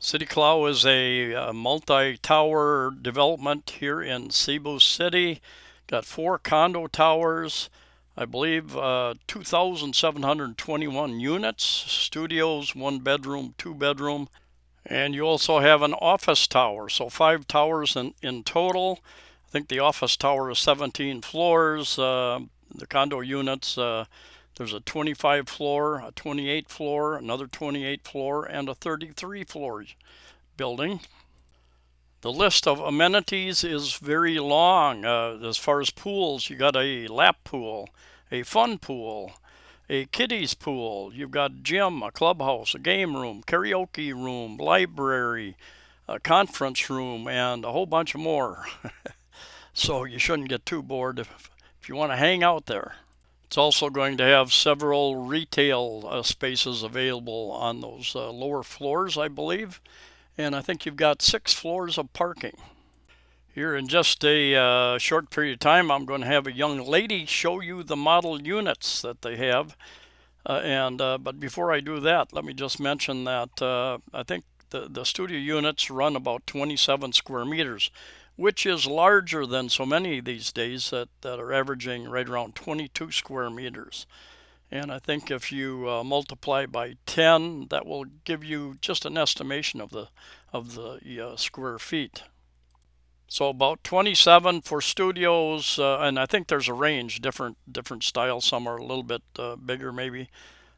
City Clou is a multi-tower development here in Cebu City. Got 4 condo towers, I believe 2,721 units, studios, 1 bedroom, 2 bedroom, and you also have an office tower, so 5 towers in total. I think the office tower is 17 floors. The condo units, there's a 25 floor, a 28 floor, another 28 floor, and a 33 floor building. The list of amenities is very long. As far as pools, you got a lap pool, a fun pool, a kiddies pool. You've got a gym, a clubhouse, a game room, karaoke room, library, a conference room, and a whole bunch more. So you shouldn't get too bored if you want to hang out there. It's also going to have several retail spaces available on those lower floors, I believe. And I think you've got 6 floors of parking. Here in just a short period of time, I'm going to have a young lady show you the model units that they have. But before I do that, let me just mention that I think the studio units run about 27 square meters, which is larger than so many these days that are averaging right around 22 square meters. And I think if you multiply by 10, that will give you just an estimation of the square feet. So about 27 for studios, and I think there's a range, different styles. Some are a little bit bigger, maybe.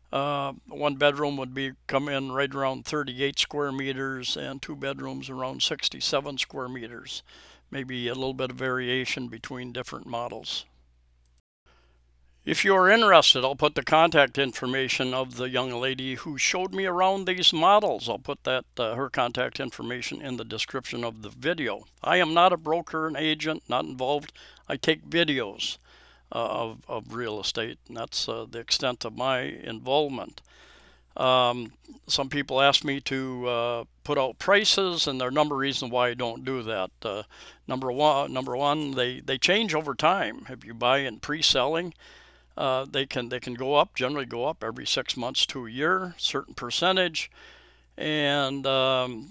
1 bedroom would come in right around 38 square meters, and 2 bedrooms around 67 square meters. Maybe a little bit of variation between different models. If you're interested, I'll put the contact information of the young lady who showed me around these models. I'll put that her contact information in the description of the video. I am not a broker, an agent, not involved. I take videos of real estate, and that's the extent of my involvement. Some people ask me to put out prices, and there are a number of reasons why I don't do that. Number one, they change over time. If you buy in pre-selling, they can generally go up every 6 months to a year, certain percentage, and they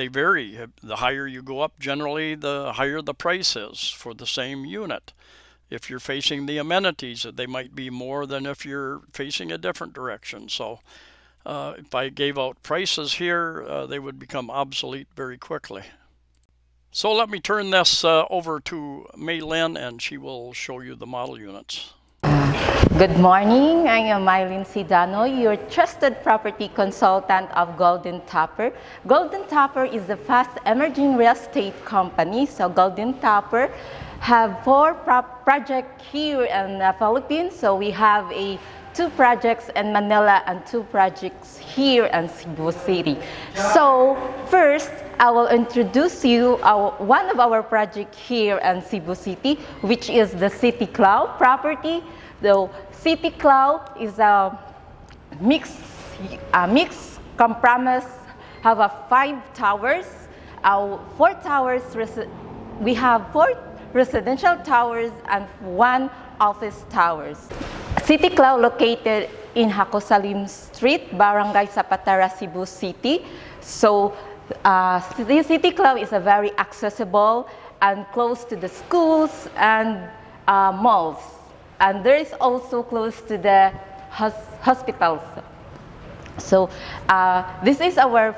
vary. The higher you go up, generally the higher the price is for the same unit. If you're facing the amenities, they might be more than if you're facing a different direction. So if I gave out prices here, they would become obsolete very quickly. So let me turn this over to Maylin, and she will show you the model units. Good morning. I am Maylin Sidano, your trusted property consultant of Golden Topper. Golden Topper is the fast emerging real estate company. So Golden Topper have 4 projects here in the Philippines. So we have 2 projects in Manila and 2 projects here in Cebu City. So first, I will introduce you one of our projects here in Cebu City, which is the City Clou property. The City Clou is a mix compromise, have 5 towers, 4 towers. We have 4 residential towers and 1 office towers. City Clou located in Hacosalim Street, Barangay Zapatara, Cebu City. So the City Clou is a very accessible and close to the schools and malls. And there is also close to the hospitals. So this is our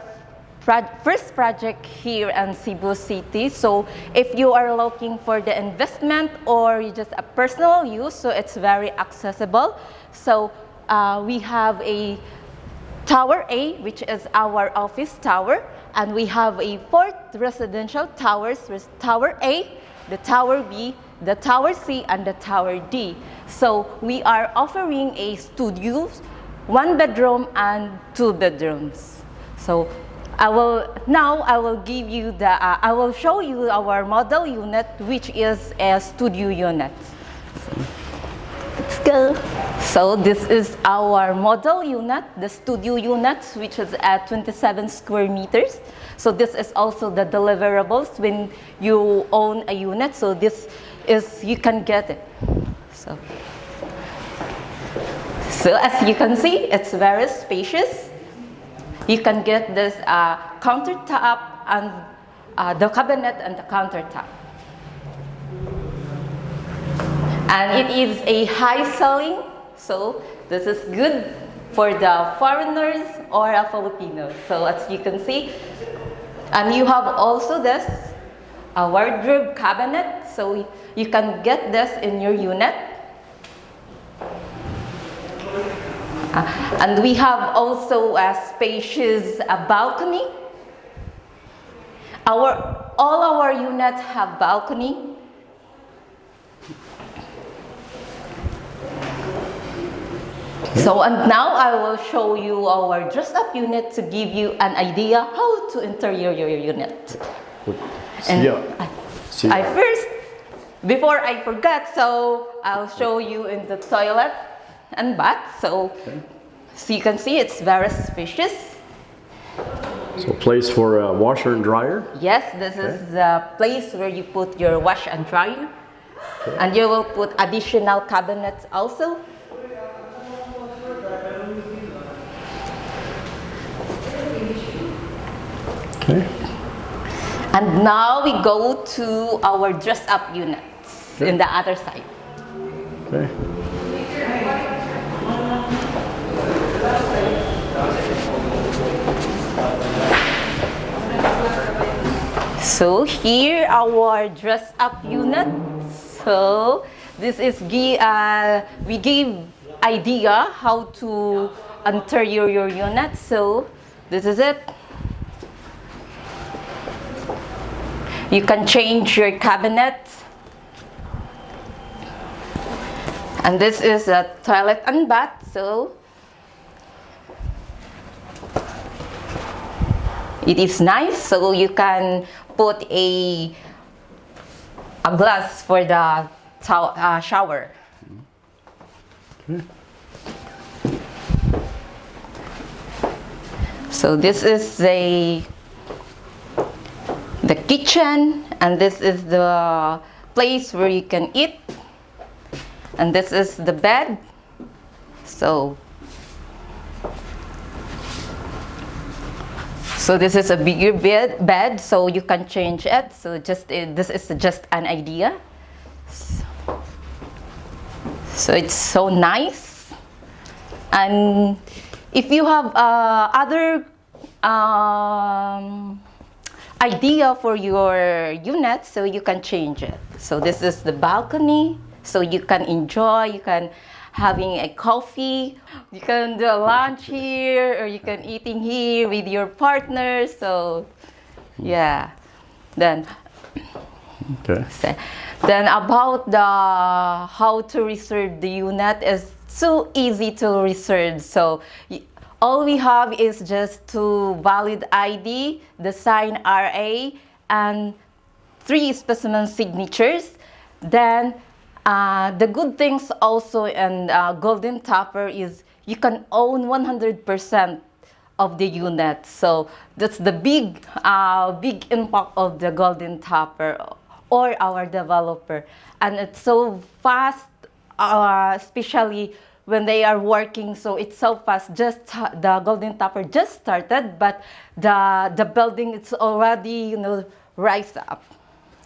first project here in Cebu City. So if you are looking for the investment or just a personal use, so it's very accessible. So we have a Tower A, which is our office tower, and we have a 4 residential towers with Tower A, the Tower B, the Tower C, and the Tower D. So we are offering a studio, 1 bedroom and 2 bedrooms. So I will show you our model unit, which is a studio unit. Let's go. So this is our model unit, the studio unit, which is at 27 square meters. So this is also the deliverables when you own a unit. So this is, you can get it. So as you can see, it's very spacious. you can get this countertop and the cabinet and the countertop. And it is a high ceiling, so this is good for the foreigners or a Filipino. So as you can see, and you have also this wardrobe cabinet, so you can get this in your unit. And we have also a spacious balcony. All our units have balcony. So, and now I will show you our dress-up unit to give you an idea how to interior your unit. And I first, before I forget, so I'll show you in the toilet and bath. So you can see it's very spacious. So place for a washer and dryer? Yes, this is the place where you put your wash and dryer. And you will put additional cabinets also. Okay. And now we go to our dress-up units in the other side. Okay. So here our dress-up unit. So this is we give idea how to interior your unit. So this is it. You can change your cabinet. And this is a toilet and bath. So it is nice. So you can put a glass for the shower. Okay. So this is the kitchen, and this is the place where you can eat, and this is the bed. So this is a bigger bed, so you can change it. So this is just an idea. So it's so nice. And if you have other idea for your unit, so you can change it. So this is the balcony, so you can enjoy, you can having a coffee, you can do lunch here, or you can eating here with your partner. So yeah, then then about the how to reserve the unit is so easy to reserve. So all we have is just two valid ID, the signed RA, and 3 specimen signatures. Then the good things also in Golden Topper is you can own 100% of the unit. So that's the big impact of the Golden Topper or our developer. And it's so fast, especially when they are working, so it's so fast. Just the Golden Topper just started, but the building it's already rise up.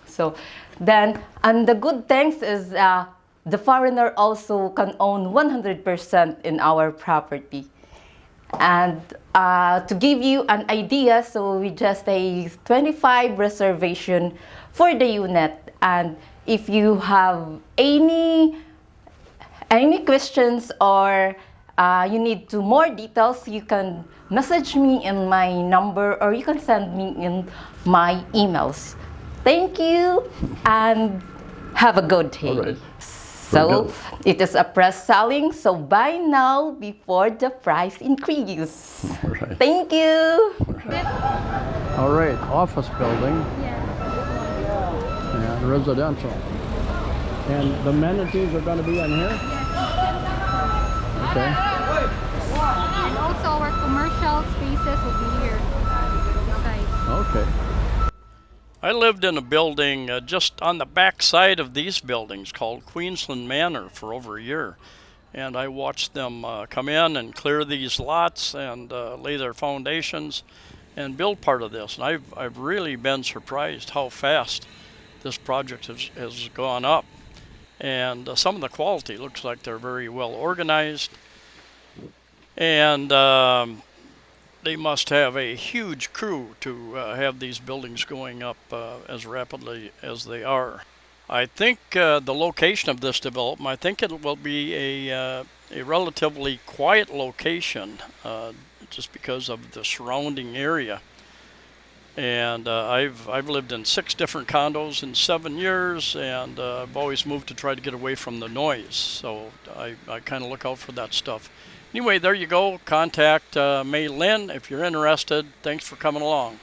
So then, and the good things is the foreigner also can own 100% in our property. And to give you an idea, so we just a 25 reservation for the unit. And if you have any questions or you need to more details, you can message me in my number or you can send me in my emails. Thank you and have a good day. All right. So it is a press selling, so buy now before the price increase. All right. Thank you. All right, office building. And residential. And the amenities are going to be in here? Okay. And also our commercial spaces will be here. Okay. I lived in a building just on the back side of these buildings called Queensland Manor for over a year. and I watched them come in and clear these lots and lay their foundations and build part of this. And I've really been surprised how fast this project has gone up. And some of the quality looks like they're very well organized. And they must have a huge crew to have these buildings going up as rapidly as they are. I think the location of this development, I think it will be a relatively quiet location just because of the surrounding area. And I've lived in 6 different condos in 7 years, and I've always moved to try to get away from the noise. So I kind of look out for that stuff. Anyway, there you go. Contact May Lynn if you're interested. Thanks for coming along.